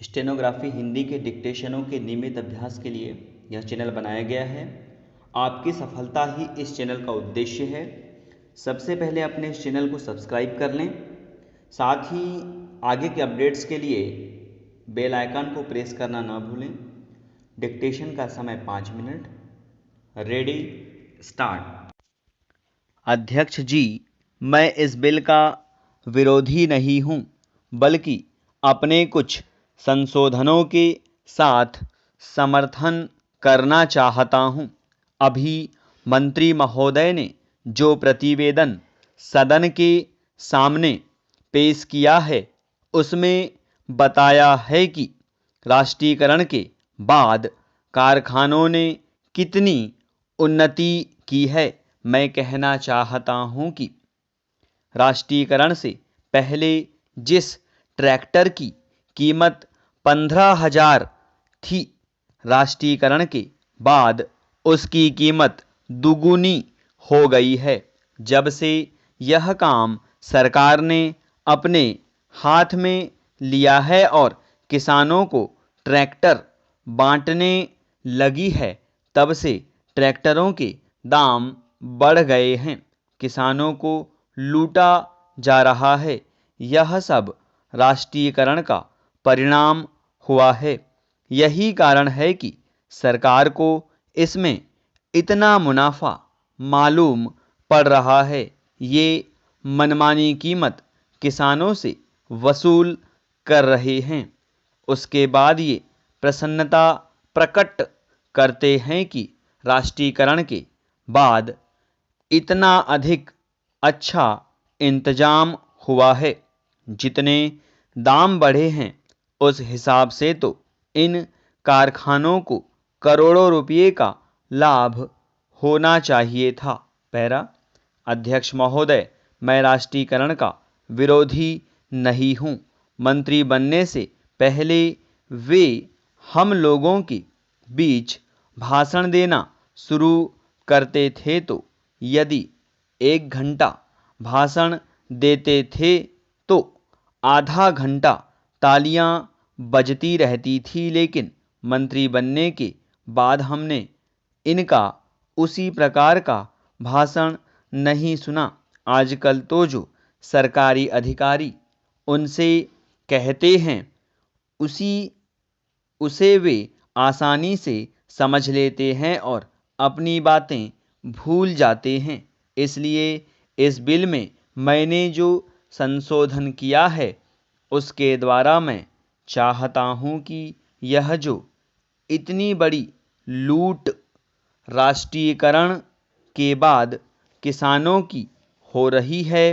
Stenography Hindi के डिक्टेशनों के नियमित अभ्यास के लिए यह चैनल बनाया गया है। आपकी सफलता ही इस चैनल का उद्देश्य है। सबसे पहले अपने इस चैनल को सब्सक्राइब कर लें, साथ ही आगे के अपडेट्स के लिए बेल आइकन को प्रेस करना ना भूलें। डिक्टेशन का समय 5 मिनट। Ready, start. अध्यक्ष जी, मैं इस बिल का विरोधी नहीं हूं, बल्कि अपने कुछ संशोधनों के साथ समर्थन करना चाहता हूं। अभी मंत्री महोदय ने जो प्रतिवेदन सदन के सामने पेश किया है, उसमें बताया है कि राष्ट्रीयकरण के बाद कारखानों ने कितनी उन्नति की है। मैं कहना चाहता हूं कि राष्ट्रीयकरण से पहले जिस ट्रैक्टर की कीमत 15,000 थी, राष्ट्रीयकरण के बाद उसकी कीमत दुगुनी हो गई है। जब से यह काम सरकार ने अपने हाथ में लिया है और किसानों को ट्रैक्टर बांटने लगी है, तब से ट्रैक्टरों के दाम बढ़ गए हैं, किसानों को लूटा जा रहा है। यह सब राष्ट्रीयकरण का परिणाम हुआ है। यही कारण है कि सरकार को इसमें इतना मुनाफा मालूम पड़ रहा है। ये मनमानी कीमत किसानों से वसूल कर रहे हैं। उसके बाद ये प्रसन्नता प्रकट करते हैं कि राष्ट्रीयकरण के बाद इतना अधिक अच्छा इंतजाम हुआ है। जितने दाम बढ़े हैं, उस हिसाब से तो इन कारखानों को करोड़ों रुपये का लाभ होना चाहिए था। पैरा, अध्यक्ष महोदय, मैं राष्ट्रीयकरण का विरोधी नहीं हूं। मंत्री बनने से पहले वे हम लोगों के बीच भाषण देना शुरू करते थे, तो यदि 1 घंटा भाषण देते थे तो आधा घंटा तालियां बजती रहती थी, लेकिन मंत्री बनने के बाद हमने इनका उसी प्रकार का भाषण नहीं सुना। आजकल तो जो सरकारी अधिकारी उनसे कहते हैं, उसे वे आसानी से समझ लेते हैं और अपनी बातें भूल जाते हैं। इसलिए इस बिल में मैंने जो संशोधन किया है, उसके द्वारा मैं चाहता हूं कि यह जो इतनी बड़ी लूट राष्ट्रीयकरण के बाद किसानों की हो रही है,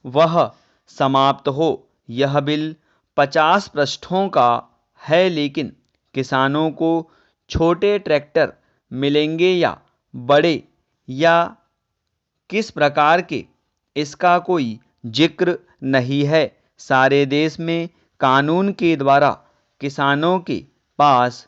वह समाप्त हो। यह बिल 50 पृष्ठों का है, लेकिन किसानों को छोटे ट्रैक्टर मिलेंगे या बड़े, या किस प्रकार के, इसका कोई जिक्र नहीं है। सारे देश में कानून के द्वारा किसानों के पास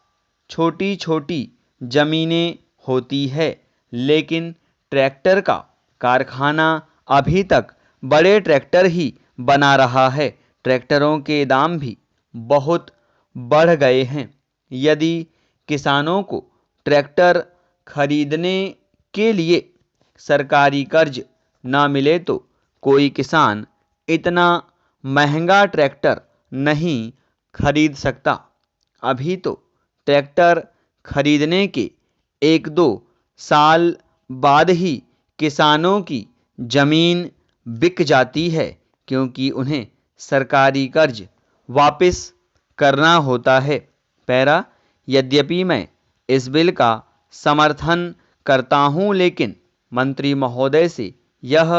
छोटी छोटी जमीनें होती है, लेकिन ट्रैक्टर का कारखाना अभी तक बड़े ट्रैक्टर ही बना रहा है। ट्रैक्टरों के दाम भी बहुत बढ़ गए हैं। यदि किसानों को ट्रैक्टर खरीदने के लिए सरकारी कर्ज ना मिले तो कोई किसान इतना महंगा ट्रैक्टर नहीं खरीद सकता। अभी तो ट्रैक्टर खरीदने के 1-2 साल बाद ही किसानों की जमीन बिक जाती है, क्योंकि उन्हें सरकारी कर्ज वापस करना होता है। पैरा, यद्यपि मैं इस बिल का समर्थन करता हूं, लेकिन मंत्री महोदय से यह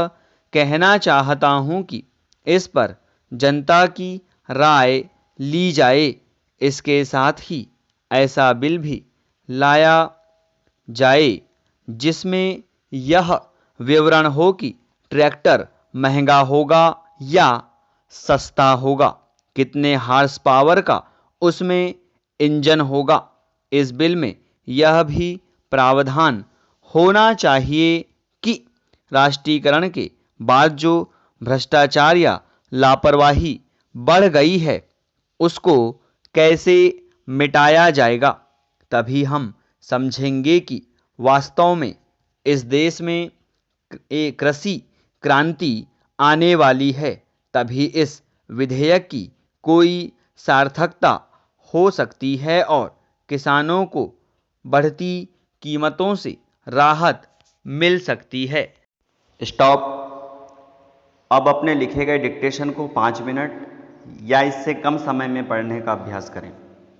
कहना चाहता हूं कि इस पर जनता की राय ली जाए। इसके साथ ही ऐसा बिल भी लाया जाए जिसमें यह विवरण हो कि ट्रैक्टर महंगा होगा या सस्ता होगा, कितने हॉर्स पावर का उसमें इंजन होगा। इस बिल में यह भी प्रावधान होना चाहिए कि राष्ट्रीयकरण के बाद जो भ्रष्टाचार या लापरवाही बढ़ गई है, उसको कैसे मिटाया जाएगा, तभी हम समझेंगे कि वास्तव में इस देश में एक कृषि क्रांति आने वाली है। तभी इस विधेयक की कोई सार्थकता हो सकती है और किसानों को बढ़ती कीमतों से राहत मिल सकती है। स्टॉप। अब अपने लिखे गए डिक्टेशन को 5 मिनट या इससे कम समय में पढ़ने का अभ्यास करें।